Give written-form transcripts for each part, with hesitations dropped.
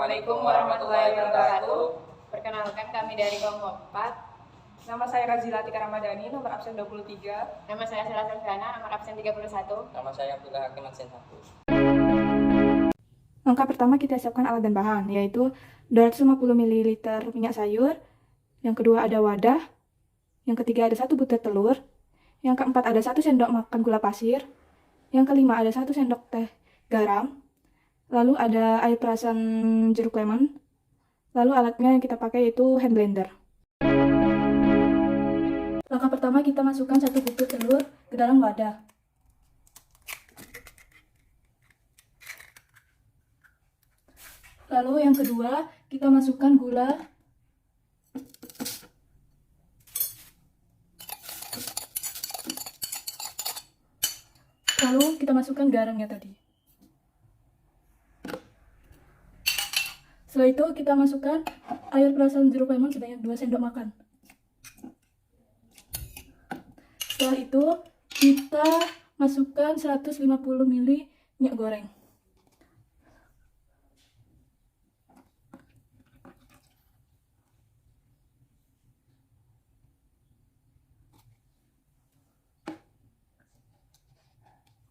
Assalamualaikum warahmatullahi wabarakatuh. Perkenalkan kami dari kelompok 4. Nama saya Razila Tika Ramadhani, nomor absen 23. Nama saya Sela Selvana, nomor absen 31. Nama saya Abdullah Hakim absen 1. Langkah pertama kita siapkan alat dan bahan, yaitu 250 ml minyak sayur, yang kedua ada wadah, yang ketiga ada 1 butir telur, yang keempat ada 1 sendok makan gula pasir, yang kelima ada 1 sendok teh garam, lalu ada air perasan jeruk lemon, lalu alatnya yang kita pakai yaitu hand blender. Langkah pertama kita masukkan 1 butir telur ke dalam wadah. Lalu yang kedua, kita masukkan gula. Lalu kita masukkan garamnya tadi. Setelah itu kita masukkan air perasan jeruk lemon sebanyak 2 sendok makan. Setelah itu kita masukkan 150 ml minyak goreng.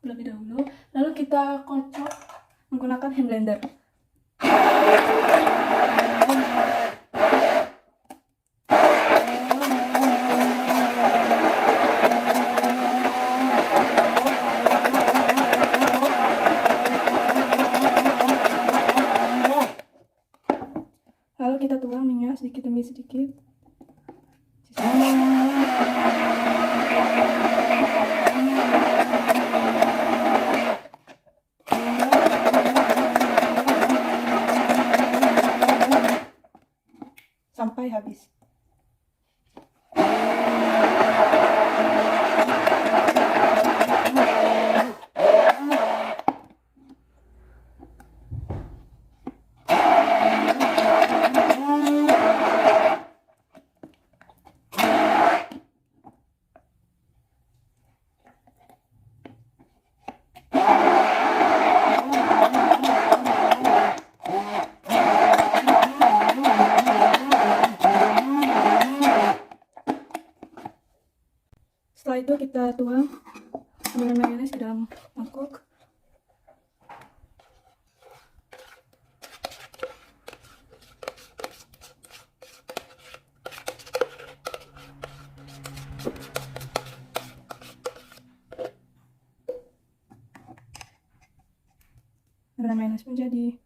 Terlebih dahulu, lalu kita kocok menggunakan hand blender. Lalu kita tuang minyak sedikit demi sedikit. Sampai habis. Setelah itu kita tuang adonan mayones ke dalam mangkok. Adonan mayones pun jadi.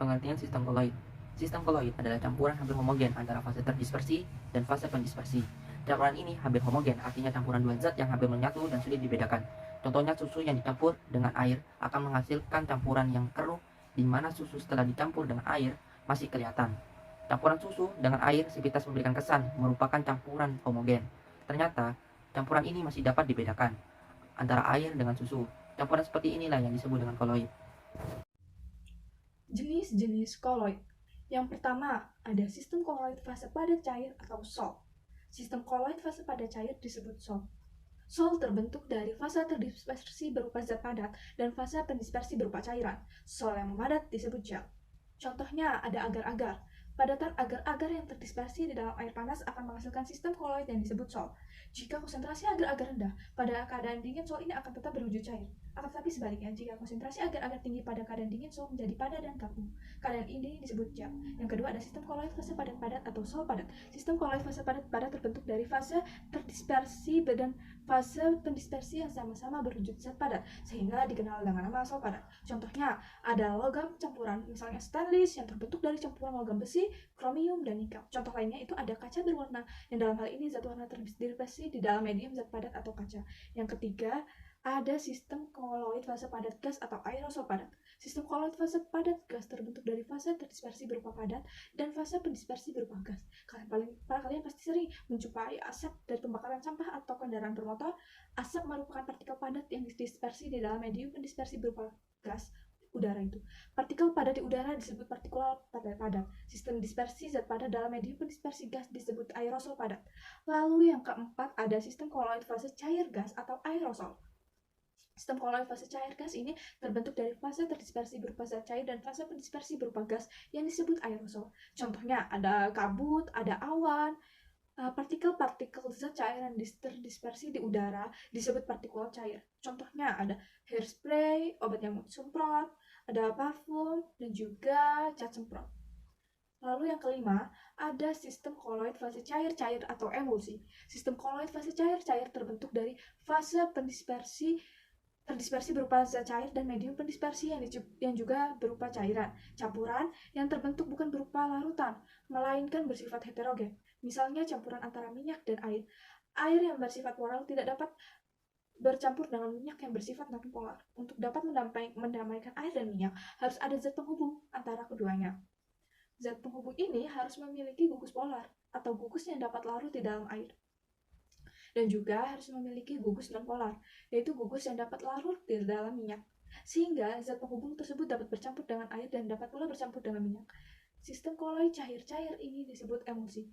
Pengertian sistem koloid. Sistem koloid adalah campuran hampir homogen antara fase terdispersi dan fase pendispersi. Campuran ini hampir homogen, artinya campuran dua zat yang hampir menyatu dan sulit dibedakan. Contohnya susu yang dicampur dengan air akan menghasilkan campuran yang keruh, di mana susu setelah dicampur dengan air masih kelihatan. Campuran susu dengan air sepintas memberikan kesan merupakan campuran homogen. Ternyata campuran ini masih dapat dibedakan antara air dengan susu. Campuran seperti inilah yang disebut dengan koloid. Jenis-jenis koloid. Yang pertama, ada sistem koloid fase padat cair atau SOL. Sistem koloid fase padat cair disebut SOL. SOL terbentuk dari fase terdispersi berupa zat padat dan fase pendispersi berupa cairan. SOL yang memadat disebut gel. Contohnya ada agar-agar. Padatan agar-agar yang terdispersi di dalam air panas akan menghasilkan sistem koloid yang disebut SOL. Jika konsentrasi agar-agar rendah, pada keadaan dingin SOL ini akan tetap berwujud cair. Akan tetapi sebaliknya, jika konsentrasi agar-agar tinggi pada keadaan dingin, SOL menjadi padat dan kaku. Keadaan ini disebut gel. Yang kedua ada sistem koloid fase padat-padat atau SOL padat. Sistem koloid fase padat-padat terbentuk dari fase terdispersi dan fase pendispersi yang sama-sama berwujud zat padat, sehingga dikenal dengan nama SOL padat. Contohnya ada logam campuran, misalnya stainless yang terbentuk dari campuran logam besi, kromium, dan nikel. Contoh lainnya itu ada kaca berwarna, yang dalam hal ini zat warna terdispersi di dalam medium zat padat atau kaca. Yang ketiga, ada sistem koloid fase padat gas atau aerosol padat. Sistem koloid fase padat gas terbentuk dari fase terdispersi berupa padat dan fase pendispersi berupa gas. Kalian pasti sering menjumpai asap dari pembakaran sampah atau kendaraan bermotor. Asap merupakan partikel padat yang didispersi di dalam medium pendispersi berupa gas. udara itu. Partikel padat di udara disebut partikulat padat. Sistem dispersi zat padat dalam medium pendispersi gas disebut aerosol padat. Lalu yang keempat ada sistem koloid fase cair gas atau aerosol. Sistem koloid fase cair gas ini terbentuk dari fase terdispersi berupa zat cair dan fase pendispersi berupa gas yang disebut aerosol. Contohnya ada kabut, ada awan. Partikel-partikel zat cair yang terdispersi di udara disebut partikulat cair. Contohnya ada hairspray, obat nyamuk semprot, ada parfum, dan juga cat semprot. Lalu yang kelima, ada sistem koloid fase cair-cair atau emulsi. Sistem koloid fase cair-cair terbentuk dari fase terdispersi berupa zat cair dan medium pendispersi yang juga berupa cairan. Campuran yang terbentuk bukan berupa larutan, melainkan bersifat heterogen. Misalnya campuran antara minyak dan air. Air yang bersifat polar tidak dapat bercampur dengan minyak yang bersifat non-polar. Untuk dapat mendamaikan air dan minyak, harus ada zat penghubung antara keduanya. Zat penghubung ini harus memiliki gugus polar atau gugus yang dapat larut di dalam air. Dan juga harus memiliki gugus non-polar, yaitu gugus yang dapat larut di dalam minyak. Sehingga zat penghubung tersebut dapat bercampur dengan air dan dapat pula bercampur dengan minyak. Sistem koloid cair-cair ini disebut emulsi.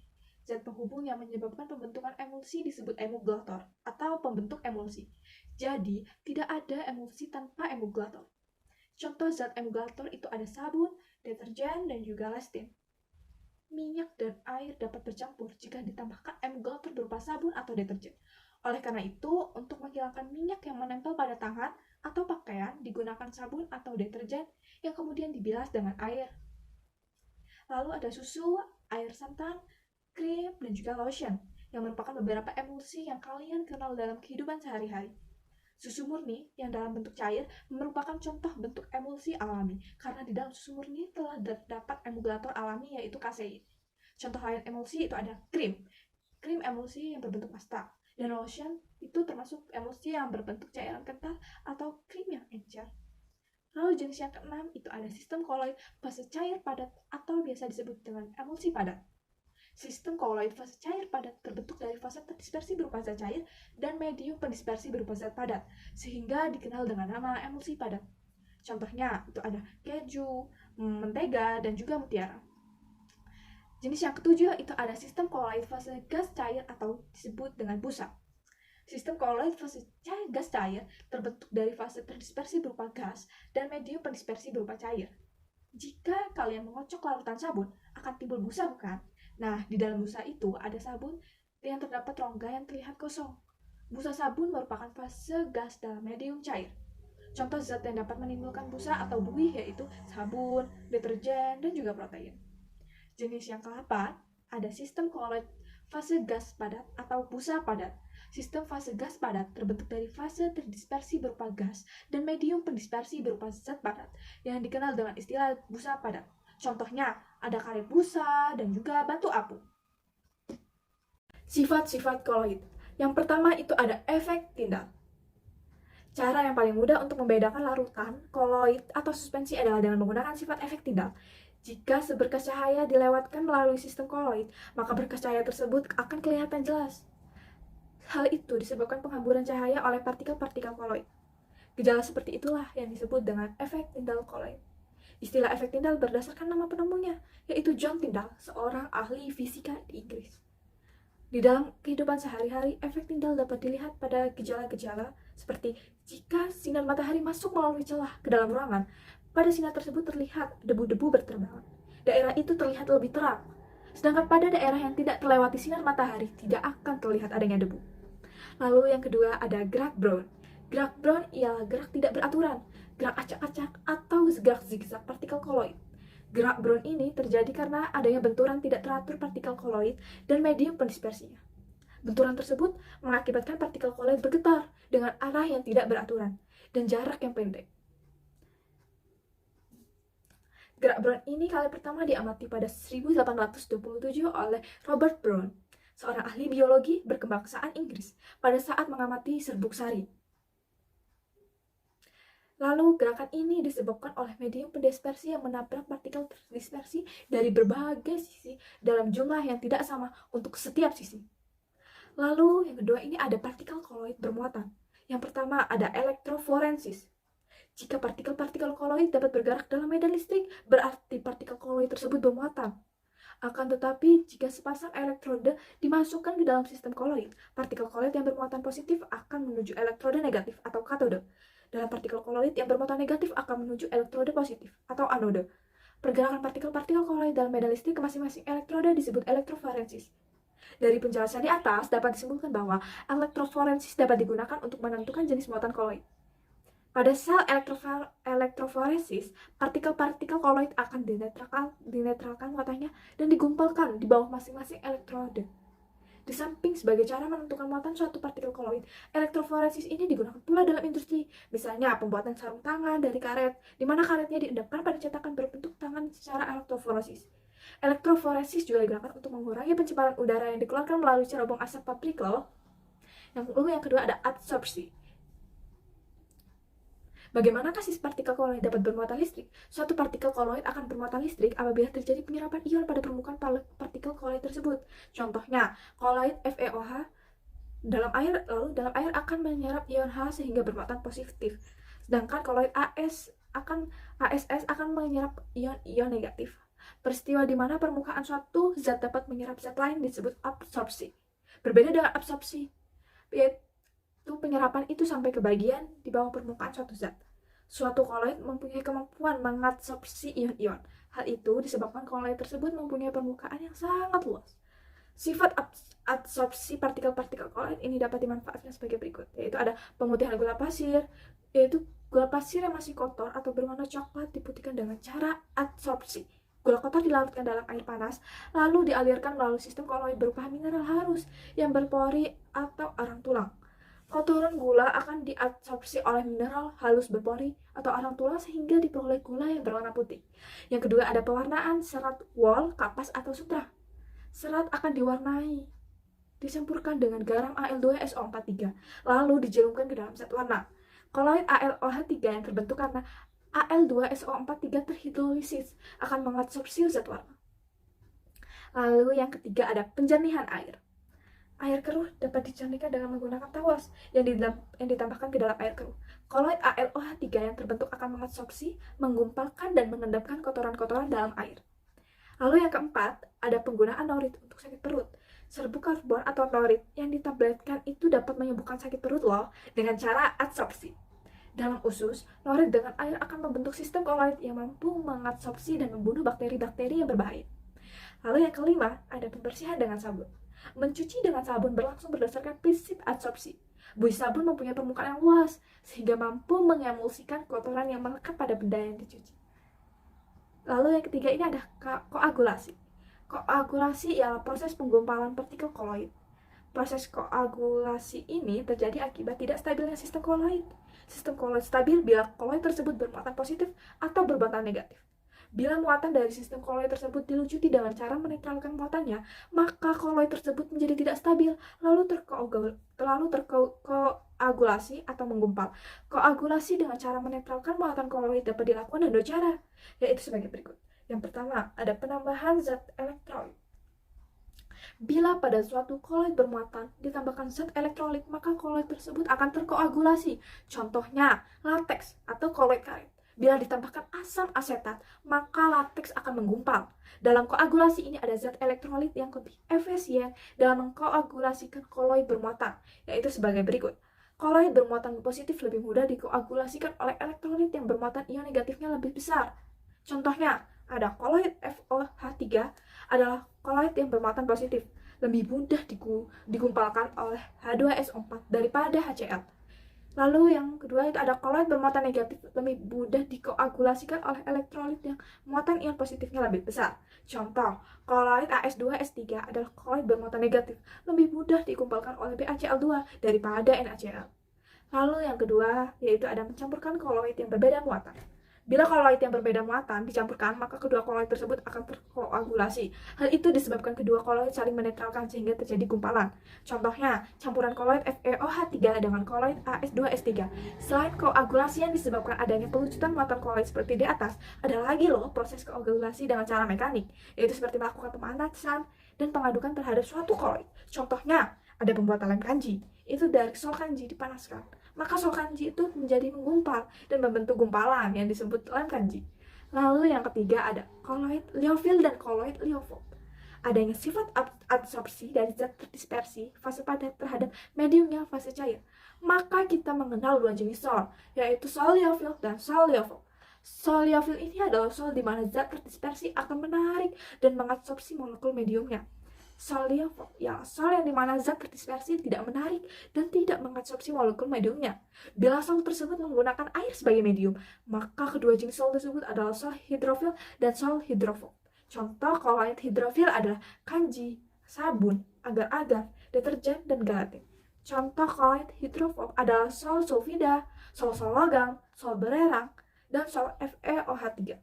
Zat penghubung yang menyebabkan pembentukan emulsi disebut emulgator atau pembentuk emulsi. Jadi, tidak ada emulsi tanpa emulgator. Contoh zat emulgator itu ada sabun, deterjen, dan juga lestin. Minyak dan air dapat bercampur jika ditambahkan emulgator berupa sabun atau deterjen. Oleh karena itu, untuk menghilangkan minyak yang menempel pada tangan atau pakaian, digunakan sabun atau deterjen yang kemudian dibilas dengan air. Lalu ada susu, air santan, krim, dan juga lotion, yang merupakan beberapa emulsi yang kalian kenal dalam kehidupan sehari-hari. Susu murni yang dalam bentuk cair merupakan contoh bentuk emulsi alami, karena di dalam susu murni telah terdapat emulgator alami yaitu kasein. Contoh lain emulsi itu ada krim emulsi yang berbentuk pasta, dan lotion itu termasuk emulsi yang berbentuk cairan kental atau krim yang encer. Lalu jenis yang keenam itu ada sistem koloid fase cair padat atau biasa disebut dengan emulsi padat. Sistem koloid fase cair padat terbentuk dari fase terdispersi berupa zat cair dan medium pendispersi berupa zat padat, sehingga dikenal dengan nama emulsi padat. Contohnya itu ada keju, mentega, dan juga mutiara. Jenis yang ketujuh itu ada sistem koloid fase gas cair atau disebut dengan busa. Sistem koloid fase cair gas cair terbentuk dari fase terdispersi berupa gas dan medium pendispersi berupa cair. Jika kalian mengocok larutan sabun, akan timbul busa, bukan? Nah, di dalam busa itu ada sabun yang terdapat rongga yang terlihat kosong. Busa sabun merupakan fase gas dalam medium cair. Contoh zat yang dapat menimbulkan busa atau buih yaitu sabun, deterjen, dan juga protein. Jenis yang ke-8 ada sistem koloid fase gas padat atau busa padat. Sistem fase gas padat terbentuk dari fase terdispersi berupa gas dan medium pendispersi berupa zat padat yang dikenal dengan istilah busa padat. Contohnya ada karet busa dan juga batu apu. Sifat-sifat koloid. Yang pertama itu ada efek tindal. Cara yang paling mudah untuk membedakan larutan, koloid, atau suspensi adalah dengan menggunakan sifat efek tindal. Jika seberkas cahaya dilewatkan melalui sistem koloid, maka berkas cahaya tersebut akan kelihatan jelas. Hal itu disebabkan penghamburan cahaya oleh partikel-partikel koloid. Gejala seperti itulah yang disebut dengan efek tindal koloid. Istilah efek tindal berdasarkan nama penemunya, yaitu John Tyndall, seorang ahli fisika di Inggris. Di dalam kehidupan sehari-hari, efek tindal dapat dilihat pada gejala-gejala seperti jika sinar matahari masuk melalui celah ke dalam ruangan, pada sinar tersebut terlihat debu-debu berterbangan. Daerah itu terlihat lebih terang, sedangkan pada daerah yang tidak terlewati sinar matahari tidak akan terlihat adanya debu. Lalu yang kedua ada gerak Brown. Gerak Brown ialah gerak tidak beraturan, gerak acak-acak, atau gerak zigzag partikel koloid. Gerak Brown ini terjadi karena adanya benturan tidak teratur partikel koloid dan medium pendispersinya. Benturan tersebut mengakibatkan partikel koloid bergetar dengan arah yang tidak beraturan dan jarak yang pendek. Gerak Brown ini kali pertama diamati pada 1827 oleh Robert Brown, seorang ahli biologi berkebangsaan Inggris, pada saat mengamati serbuk sari. Lalu gerakan ini disebabkan oleh medium pendispersi yang menabrak partikel terdispersi dari berbagai sisi dalam jumlah yang tidak sama untuk setiap sisi. Lalu yang kedua ini ada partikel koloid bermuatan. Yang pertama ada elektroforensis. Jika partikel-partikel koloid dapat bergerak dalam medan listrik, berarti partikel koloid tersebut bermuatan. Akan tetapi, jika sepasang elektroda dimasukkan ke dalam sistem koloid, partikel koloid yang bermuatan positif akan menuju elektroda negatif atau katode. Dan partikel koloid yang bermuatan negatif akan menuju elektroda positif atau anode. Pergerakan partikel-partikel koloid dalam medan listrik ke masing-masing elektroda disebut elektroforesis. Dari penjelasan di atas dapat disimpulkan bahwa elektroforesis dapat digunakan untuk menentukan jenis muatan koloid. Pada sel elektroforesis, partikel-partikel koloid akan dinetralkan muatannya dan digumpalkan di bawah masing-masing elektroda. Di samping sebagai cara menentukan muatan suatu partikel koloid, elektroforesis ini digunakan pula dalam industri, misalnya pembuatan sarung tangan dari karet, di mana karetnya diendapkan pada cetakan berbentuk tangan secara elektroforesis. Elektroforesis juga digunakan untuk mengurangi pencemaran udara yang dikeluarkan melalui cerobong asap partikel. Yang kedua ada adsorpsi. Bagaimanakah si partikel koloid dapat bermuatan listrik? Suatu partikel koloid akan bermuatan listrik apabila terjadi penyerapan ion pada permukaan partikel koloid tersebut. Contohnya, koloid FeOH dalam air, lalu dalam air akan menyerap ion H sehingga bermuatan positif. Sedangkan koloid ASS akan menyerap ion negatif. Peristiwa di mana permukaan suatu zat dapat menyerap zat lain disebut absorpsi. Berbeda dengan absorpsi, yaitu penyerapan itu sampai ke bagian di bawah permukaan suatu zat. Suatu koloid mempunyai kemampuan mengadsorpsi ion-ion. Hal itu disebabkan koloid tersebut mempunyai permukaan yang sangat luas. Sifat adsorpsi partikel-partikel koloid ini dapat dimanfaatkan sebagai berikut, yaitu ada pemutihan gula pasir, yaitu gula pasir yang masih kotor atau berwarna coklat diputihkan dengan cara adsorpsi. Gula kotor dilarutkan dalam air panas, lalu dialirkan melalui sistem koloid berupa mineral halus yang berpori atau arang tulang. Kotoran gula akan diabsorpsi oleh mineral halus berpori atau arang tulang sehingga diperoleh gula yang berwarna putih. Yang kedua ada pewarnaan serat wol, kapas, atau sutra. Serat akan dicampurkan dengan garam Al2SO43, lalu dijelumkan ke dalam zat warna. Koloid AlOH3 yang terbentuk karena Al2SO43 terhidrolisis akan mengadsorpsi zat warna. Lalu yang ketiga ada penjernihan air. Air keruh dapat dijernihkan dengan menggunakan tawas yang ditambahkan ke dalam air keruh. Koloid AlOH3 yang terbentuk akan mengadsorpsi, menggumpalkan, dan mengendapkan kotoran-kotoran dalam air. Lalu yang keempat, ada penggunaan norit untuk sakit perut. Serbuk karbon atau norit yang ditabletkan itu dapat menyembuhkan sakit perut loh dengan cara adsorpsi. Dalam usus, norit dengan air akan membentuk sistem koloid yang mampu mengadsorpsi dan membunuh bakteri-bakteri yang berbahaya. Lalu yang kelima, ada pembersihan dengan sabun. Mencuci dengan sabun berlangsung berdasarkan prinsip adsorpsi. Buih sabun mempunyai permukaan yang luas, sehingga mampu mengemulsikan kotoran yang melekat pada benda yang dicuci. Lalu yang ketiga ini ada koagulasi. Koagulasi ialah proses penggumpalan partikel koloid. Proses koagulasi ini terjadi akibat tidak stabilnya sistem koloid. Sistem koloid stabil bila koloid tersebut bermuatan positif atau bermuatan negatif. Bila muatan dari sistem koloid tersebut dilucuti dengan cara menetralkan muatannya, maka koloid tersebut menjadi tidak stabil, lalu terkoagulasi atau menggumpal. Koagulasi dengan cara menetralkan muatan koloid dapat dilakukan dengan dua cara, yaitu sebagai berikut. Yang pertama, ada penambahan zat elektrolit. Bila pada suatu koloid bermuatan ditambahkan zat elektrolit, maka koloid tersebut akan terkoagulasi. Contohnya, lateks atau koloid karet. Bila ditambahkan asam asetat, maka lateks akan menggumpal. Dalam koagulasi ini ada zat elektrolit yang lebih efisien dalam mengkoagulasikan koloid bermuatan, yaitu sebagai berikut. Koloid bermuatan positif lebih mudah dikoagulasikan oleh elektrolit yang bermuatan ion negatifnya lebih besar. Contohnya, ada koloid FOH3 adalah koloid yang bermuatan positif, lebih mudah digumpalkan oleh H2SO4 daripada HCl. Lalu yang kedua itu ada koloid bermuatan negatif, lebih mudah dikoagulasikan oleh elektrolit yang muatan ion positifnya lebih besar. Contoh, koloid AS2S3 adalah koloid bermuatan negatif, lebih mudah dikumpulkan oleh BaCl2 daripada NaCl. Lalu yang kedua yaitu ada mencampurkan koloid yang berbeda muatan. Bila koloid yang berbeda muatan dicampurkan, maka kedua koloid tersebut akan terkoagulasi. Hal itu disebabkan kedua koloid saling menetralkan sehingga terjadi gumpalan. Contohnya, campuran koloid FeOH3 dengan koloid AS2S3. Selain koagulasi yang disebabkan adanya pelucutan muatan koloid seperti di atas, ada lagi loh proses koagulasi dengan cara mekanik, yaitu seperti melakukan pemanasan dan pengadukan terhadap suatu koloid. Contohnya, ada pembuatan lem kanji. Itu dari sol kanji dipanaskan, maka sol kanji itu menjadi menggumpal dan membentuk gumpalan yang disebut lem kanji. Lalu yang ketiga ada koloid liofil dan koloid liofob. Adanya sifat absorpsi dari zat terdispersi fase padat terhadap mediumnya fase cair. Maka kita mengenal dua jenis sol, yaitu sol liofil dan sol liofob. Sol liofil ini adalah sol di mana zat terdispersi akan menarik dan mengabsorpsi molekul mediumnya. Sol liofob ya sol yang dimana zat terdispersi tidak menarik dan tidak mengabsorpsi molekul mediumnya. Bila sol tersebut menggunakan air sebagai medium, maka kedua jenis sol tersebut adalah sol hidrofil dan sol hidrofob. Contoh koloid hidrofil adalah kanji, sabun, agar-agar, deterjen, dan gelatin. Contoh koloid hidrofob adalah sol sulfida, sol logam, sol belerang, dan sol FeOH3.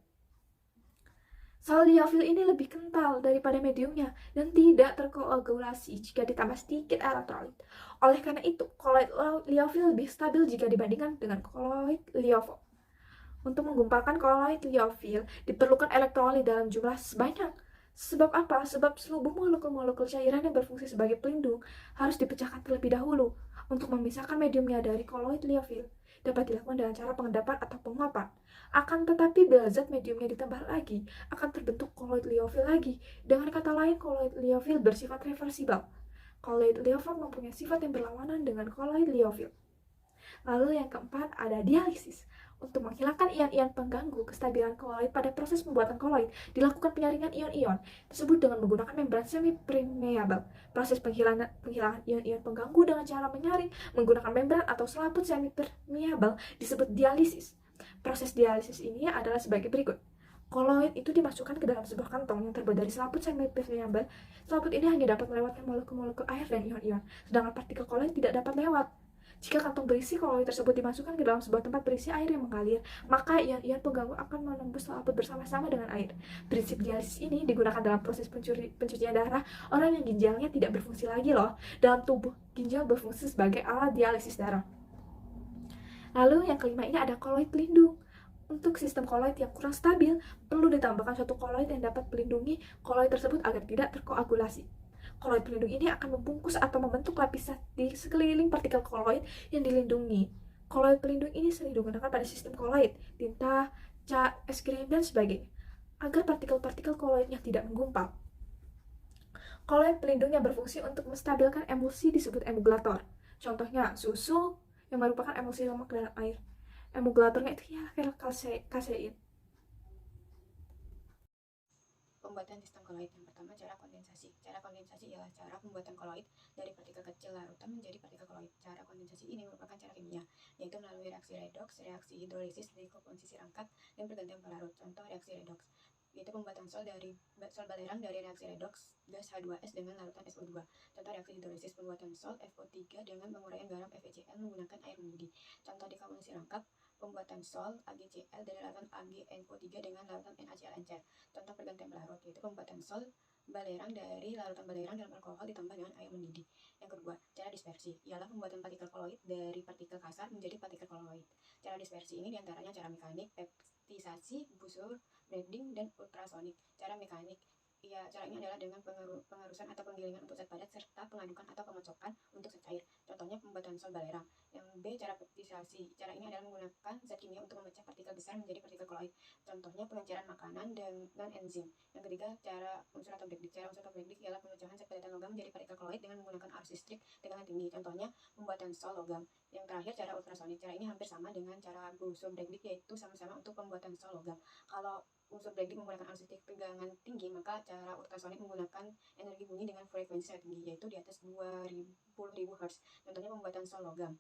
Sol liofil ini lebih kental daripada mediumnya dan tidak terkoagulasi jika ditambah sedikit elektrolit. Oleh karena itu, koloid liofil lebih stabil jika dibandingkan dengan koloid liofob. Untuk menggumpalkan koloid liofil diperlukan elektrolit dalam jumlah sebanyak. Sebab apa? Sebab seluruh molekul-molekul cairan yang berfungsi sebagai pelindung harus dipecahkan terlebih dahulu. Untuk memisahkan mediumnya dari koloid liofil dapat dilakukan dengan cara pengendapan atau penguapan. Akan tetapi bila zat mediumnya ditambah lagi, akan terbentuk koloid liofil lagi. Dengan kata lain, koloid liofil bersifat reversibel. Koloid liofob mempunyai sifat yang berlawanan dengan koloid liofil. Lalu yang keempat ada dialisis. Untuk menghilangkan ion-ion pengganggu kestabilan koloid pada proses pembuatan koloid, dilakukan penyaringan ion-ion tersebut dengan menggunakan membran semi-permeable. Proses penghilangan ion-ion pengganggu dengan cara menyaring menggunakan membran atau selaput semi-permeable disebut dialisis. Proses dialisis ini adalah sebagai berikut. Koloid itu dimasukkan ke dalam sebuah kantong yang terbuat dari selaput semi-permeable. Selaput ini hanya dapat melewatkan molekul-molekul air dan ion-ion, sedangkan partikel koloid tidak dapat lewat. Jika kantong berisi koloid tersebut dimasukkan ke dalam sebuah tempat berisi air yang mengalir, maka ion-ion pengganggu akan menembus selaput bersama-sama dengan air. Prinsip dialisis ini digunakan dalam proses pencucian darah orang yang ginjalnya tidak berfungsi lagi loh. Dalam tubuh, ginjal berfungsi sebagai alat dialisis darah. Lalu yang kelima ini ada koloid pelindung. Untuk sistem koloid yang kurang stabil, perlu ditambahkan suatu koloid yang dapat melindungi koloid tersebut agar tidak terkoagulasi. Koloid pelindung ini akan membungkus atau membentuk lapisan di sekeliling partikel koloid yang dilindungi. Koloid pelindung ini sering digunakan pada sistem koloid, tinta, cat, es krim, dan sebagainya, agar partikel-partikel koloidnya tidak menggumpal. Koloid pelindung yang berfungsi untuk menstabilkan emulsi disebut emulgator. Contohnya susu yang merupakan emulsi lemak dalam air. Emulgatornya itu ya kasein. Pembuatan sistem koloid. Yang pertama, cara kondensasi. Cara kondensasi ialah cara pembuatan koloid dari partikel kecil larutan menjadi partikel koloid. Cara kondensasi ini merupakan cara kimia, yaitu melalui reaksi redoks, reaksi hidrolisis, dekomposisi rangkat, dan pergantian pelarut. Contoh reaksi redoks, yaitu pembuatan sol balerang dari reaksi redoks gas H2S dengan larutan SO2. Contoh reaksi hidrolisis, pembuatan sol FO3 dengan penguraian garam FeCl menggunakan air mendidih. Contoh dekomposisi rangkap, pembuatan sol AgCl dari larutan AgNO3 dengan larutan NaCl encer. Contoh pergantian pelarut, yaitu pembuatan sol balerang dari larutan balerang dalam alkohol ditambah dengan air mendidih. Yang kedua, cara dispersi ialah pembuatan partikel koloid dari partikel kasar menjadi partikel koloid. Cara dispersi ini diantaranya cara mekanik, peptisasi, busur, bending, dan ultrasonik. Cara mekanik, cara ini adalah dengan pengerusan atau penggilingan untuk zat padat serta pengadukan atau pengocokan untuk zat cair. Contohnya pembuatan sol balerang. Yang B, cara peptisasi. Cara ini adalah menggunakan zat kimia untuk memecah partikel besar menjadi partikel koloid. Contohnya pengenceran makanan dengan enzim. Yang ketiga, cara unsur atau breakdict. Cara unsur atau breakdict ialah pemecahan zat padat logam menjadi partikel koloid dengan menggunakan arus listrik tegangan tinggi. Contohnya pembuatan sol logam. Yang terakhir, cara ultrasonik. Cara ini hampir sama dengan cara busur breakdict, yaitu sama-sama untuk pembuatan sol logam. Kalau unsur breakdict menggunakan arus listrik tegangan tinggi, maka cara ultrasonik menggunakan energi bunyi dengan frekuensi sangat tinggi, yaitu di atas 20.000 Hz. Contohnya pembuatan sol logam.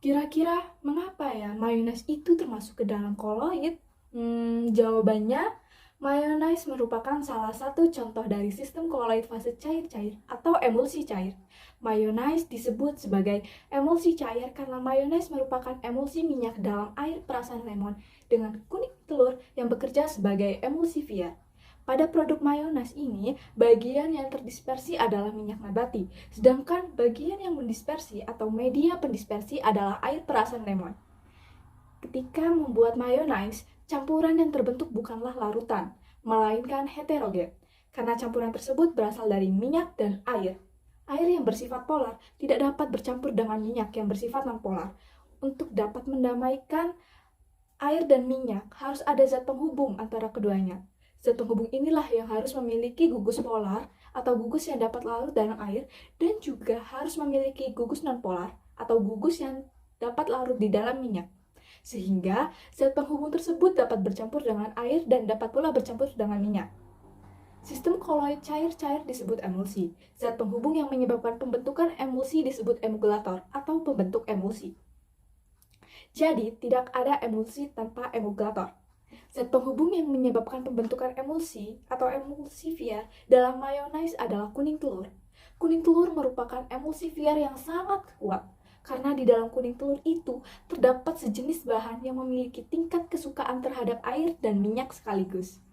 Kira-kira mengapa ya mayonnaise itu termasuk ke dalam koloid? Jawabannya, mayonnaise merupakan salah satu contoh dari sistem koloid fase cair-cair atau emulsi cair. Mayonnaise disebut sebagai emulsi cair karena mayonnaise merupakan emulsi minyak dalam air perasan lemon dengan kuning telur yang bekerja sebagai emulsifier. Pada produk mayonnaise ini, bagian yang terdispersi adalah minyak nabati, sedangkan bagian yang mendispersi atau media pendispersi adalah air perasan lemon. Ketika membuat mayonnaise, campuran yang terbentuk bukanlah larutan, melainkan heterogen, karena campuran tersebut berasal dari minyak dan air. Air yang bersifat polar tidak dapat bercampur dengan minyak yang bersifat nonpolar. Untuk dapat mendamaikan air dan minyak, harus ada zat penghubung antara keduanya. Zat penghubung inilah yang harus memiliki gugus polar atau gugus yang dapat larut dalam air, dan juga harus memiliki gugus nonpolar atau gugus yang dapat larut di dalam minyak. Sehingga zat penghubung tersebut dapat bercampur dengan air dan dapat pula bercampur dengan minyak. Sistem koloid cair-cair disebut emulsi. Zat penghubung yang menyebabkan pembentukan emulsi disebut emulgator atau pembentuk emulsi. Jadi, tidak ada emulsi tanpa emulgator. Zat penghubung yang menyebabkan pembentukan emulsi atau emulsifier dalam mayonnaise adalah kuning telur. Kuning telur merupakan emulsifier yang sangat kuat, karena di dalam kuning telur itu terdapat sejenis bahan yang memiliki tingkat kesukaan terhadap air dan minyak sekaligus.